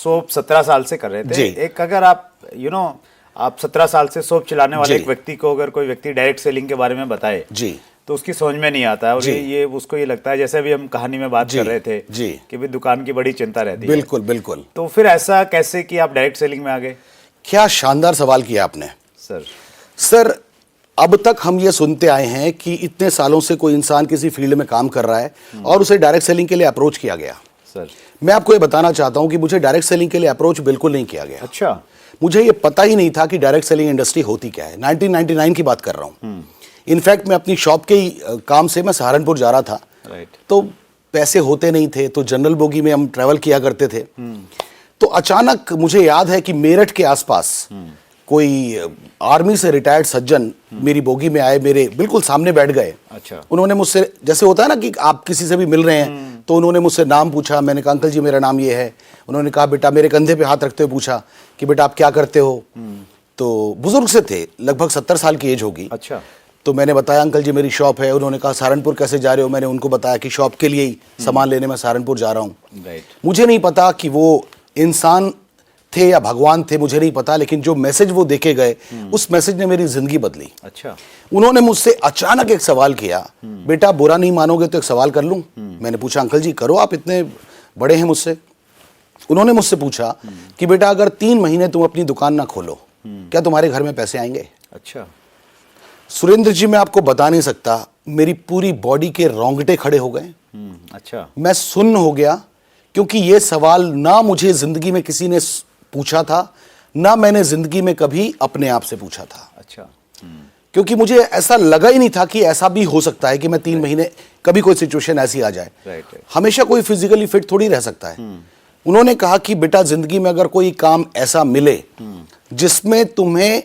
Soap 17 साल से कर रहे थे। जी। एक अगर आप आप 17 साल से सोप चलाने वाले एक व्यक्ति को अगर कोई व्यक्ति डायरेक्ट सेलिंग के बारे में बताए जी, तो उसकी समझ में नहीं आता है, और ये उसको ये लगता है, जैसे अभी हम कहानी में बात कर रहे थे जी, कि भाई दुकान की बड़ी चिंता रहती है। बिल्कुल बिल्कुल। तो फिर ऐसा कैसे कि आप डायरेक्ट सेलिंग में आ गए? क्या शानदार सवाल किया आपने सर। अब तक हम ये सुनते आए हैं कि इतने सालों से कोई इंसान किसी फील्ड में काम कर रहा है और उसे डायरेक्ट सेलिंग के लिए अप्रोच किया गया। सर, मैं आपको ये बताना चाहता हूं कि मुझे डायरेक्ट सेलिंग के लिए अप्रोच बिल्कुल नहीं किया गया। अच्छा। मुझे ये पता ही नहीं था कि डायरेक्ट सेलिंग इंडस्ट्री होती क्या है। 1999 की बात कर रहा हूं। इनफैक्ट मैं अपनी शॉप के ही काम से मैं सहारनपुर जा रहा था। तो पैसे होते नहीं थे, तो जनरल बोगी में हम ट्रैवल किया करते थे। तो अचानक मुझे याद है कि मेरठ के आसपास कोई आर्मी से रिटायर्ड सज्जन मेरी बोगी में आए, मेरे बिल्कुल सामने बैठ गए। अच्छा। उन्होंने मुझसे, जैसे होता है ना कि आप किसी से भी मिल रहे हैं, तो उन्होंने मुझसे नाम पूछा। मैंने कहा अंकल जी मेरा नाम ये है। उन्होंने कहा बेटा, मेरे कंधे पे हाथ रखते हुए पूछा कि बेटा आप क्या करते हो। तो बुजुर्ग से थे, लगभग 70 साल की एज होगी। अच्छा। तो मैंने बताया अंकल जी मेरी शॉप है। उन्होंने कहा सहारनपुर कैसे जा रहे हो। मैंने उनको बताया कि शॉप के लिए ही सामान लेने मैं सहारनपुर जा रहा हूँ। मुझे नहीं पता कि वो इंसान थे या भगवान थे, मुझे नहीं पता, लेकिन जो मैसेज वो देके गए उस मैसेज ने मेरी जिंदगी बदली। अच्छा। उन्होंने मुझसे अचानक एक सवाल किया, बेटा बुरा नहीं मानोगे तो एक सवाल कर लूं। मैंने पूछा अंकल जी करो, आप इतने बड़े हैं मुझसे। उन्होंने मुझसे पूछा कि बेटा अगर 3 महीने तुम अपनी दुकान ना खोलो, क्या तुम्हारे घर में पैसे आएंगे? अच्छा। सुरेंद्र जी मैं आपको बता नहीं सकता, मेरी पूरी बॉडी के रोंगटे खड़े हो गए। अच्छा। मैं सुन्न हो गया, क्योंकि ये सवाल ना मुझे जिंदगी में किसी ने पूछा था, ना मैंने जिंदगी में कभी अपने आप से पूछा था। अच्छा। क्योंकि मुझे ऐसा लगा ही नहीं था कि ऐसा भी हो सकता है कि मैं 3 महीने, कभी कोई सिचुएशन ऐसी आ जाए। हमेशा कोई फिजिकली फिट थोड़ी रह सकता है। उन्होंने कहा कि बेटा जिंदगी में अगर कोई काम ऐसा मिले जिसमें तुम्हें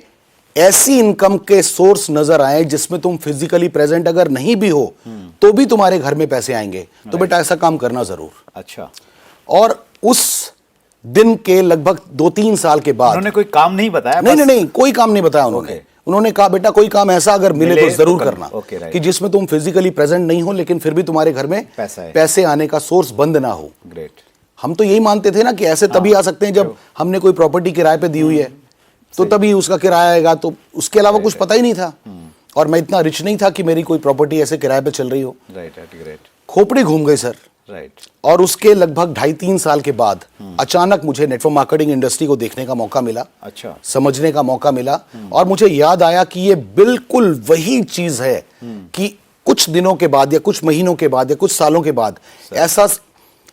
ऐसी इनकम के सोर्स नजर आए जिसमें तुम फिजिकली प्रेजेंट अगर नहीं भी हो तो भी तुम्हारे घर में पैसे आएंगे, तो बेटा ऐसा काम करना जरूर। अच्छा। और उस दिन के लगभग 2-3 साल के बाद उन्होंने कोई काम नहीं बताया? नहीं, कोई काम नहीं बताया उन्होंने। उन्होंने कहा बेटा कोई काम ऐसा अगर मिले तो जरूर करना, कि जिसमें तुम फिजिकली प्रेजेंट नहीं हो लेकिन फिर भी तुम्हारे घर में पैसे आने का सोर्स बंद ना हो। ग्रेट। हम तो यही मानते थे ना कि ऐसे तभी आ सकते हैं जब हमने कोई प्रॉपर्टी किराए पे दी हुई है, तो तभी उसका किराया आएगा। तो उसके अलावा कुछ पता ही नहीं था। और मैं इतना रिच नहीं था कि मेरी कोई प्रॉपर्टी ऐसे किराए पे चल रही हो। ग्रेट। खोपड़ी घूम गई सर। और उसके लगभग 2.5-3 साल के बाद अचानक मुझे नेटवर्क मार्केटिंग इंडस्ट्री को देखने का मौका मिला। अच्छा। समझने का मौका मिला। और मुझे याद आया कि ये बिल्कुल वही चीज है कि कुछ दिनों के बाद या कुछ महीनों के बाद या कुछ सालों के बाद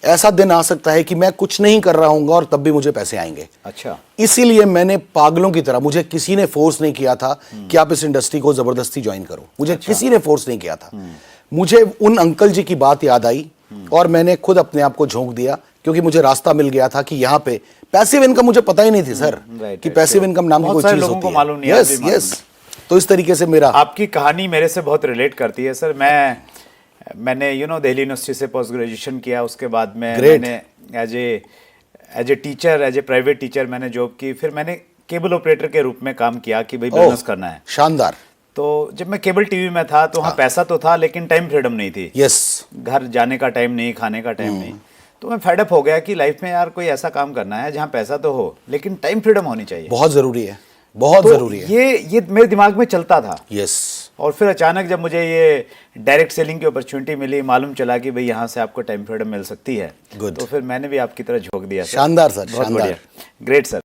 ऐसा दिन आ सकता है कि मैं कुछ नहीं कर रहा हूंगा और तब भी मुझे पैसे आएंगे। अच्छा। इसीलिए मैंने पागलों की तरह, मुझे किसी ने फोर्स नहीं किया था कि आप इस इंडस्ट्री को जबरदस्ती ज्वाइन करो। मुझे किसी ने फोर्स नहीं किया था। मुझे उन अंकल जी की बात याद आई और मैंने खुद अपने आप को झोंक दिया, क्योंकि मुझे रास्ता मिल गया था कि यहाँ पे पैसिव इनकम, मुझे पता ही नहीं थी सर कि पैसिव इनकम नाम की कोई चीज होती है। मालूम नहीं है। यस। तो इस तरीके से मेरा, आपकी कहानी मेरे से बहुत रिलेट करती है सर। मैंने दिल्ली यूनिवर्सिटी से पोस्ट ग्रेजुएशन किया। उसके बाद में मैंने as a teacher, as a private teacher मैंने जॉब की। फिर मैंने केबल ऑपरेटर के रूप में काम किया कि भाई बिजनेस करना है। शानदार। तो जब मैं केबल टीवी में था तो वहाँ पैसा तो था लेकिन टाइम फ्रीडम नहीं थी। यस। घर जाने का टाइम नहीं, खाने का टाइम नहीं। तो मैं फेड अप हो गया कि लाइफ में यार कोई ऐसा काम करना है जहाँ पैसा तो हो लेकिन टाइम फ्रीडम होनी चाहिए। बहुत जरूरी है, बहुत जरूरी है। ये मेरे दिमाग में चलता था। यस। और फिर अचानक जब मुझे ये डायरेक्ट सेलिंग की अपॉर्चुनिटी मिली, मालूम चला कि भाई यहाँ से आपको टाइम फ्रीडम मिल सकती है, तो फिर मैंने भी आपकी तरह झोंक दिया। शानदार सर, शानदार। Great sir.